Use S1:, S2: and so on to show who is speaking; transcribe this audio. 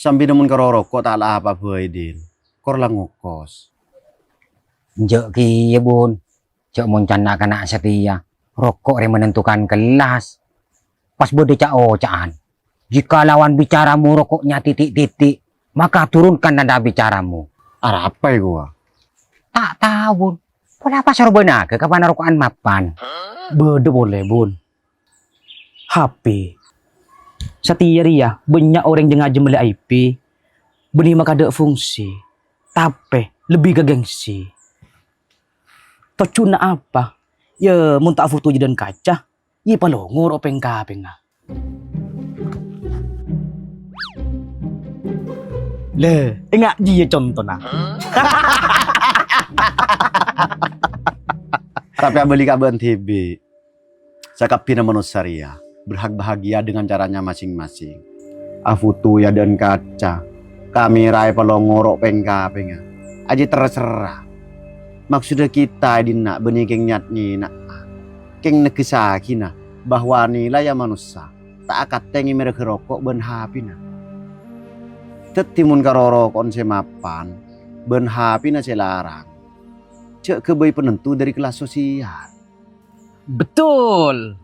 S1: Sambil namun karo rokok tak lah apa din. Kor lah ngokos.
S2: Jok ki ya bun. Jok moncana anak setia. Rokok yang menentukan kelas. Pas bode caan. Jika lawan bicaramu rokoknya titik-titik, maka turunkan nada bicaramu.
S1: Ada apa ya gua?
S2: Tak tahu bun. Kenapa suruh benaga kapan rokokan mapan?
S3: Bede boleh bun. HP. Setia ria, banyak orang yang ngajak beli IP. Beni maka ada fungsi. Tapi lebih ke gengsi. Tocuna apa? Ya muntah foto dan kaca. Iya palongor openg kapeng nah. Le, enggak dia contoh nah.
S1: Tapi beli kaban TV. Sakap pina manusia berhak bahagia dengan caranya masing-masing. Afutu ya dan kaca. Kamera palongorok pengka. Aji terserah. Maksudnya kita dina benih keng nyat ni nak. Keng nekesakina bahwa nilai ya manusia tak akan tengi mereka rokok ben hapina. Tetimun karoro kon semapan ben hapina selarang. Cek kebai penentu dari kelas sosial.
S3: Betul.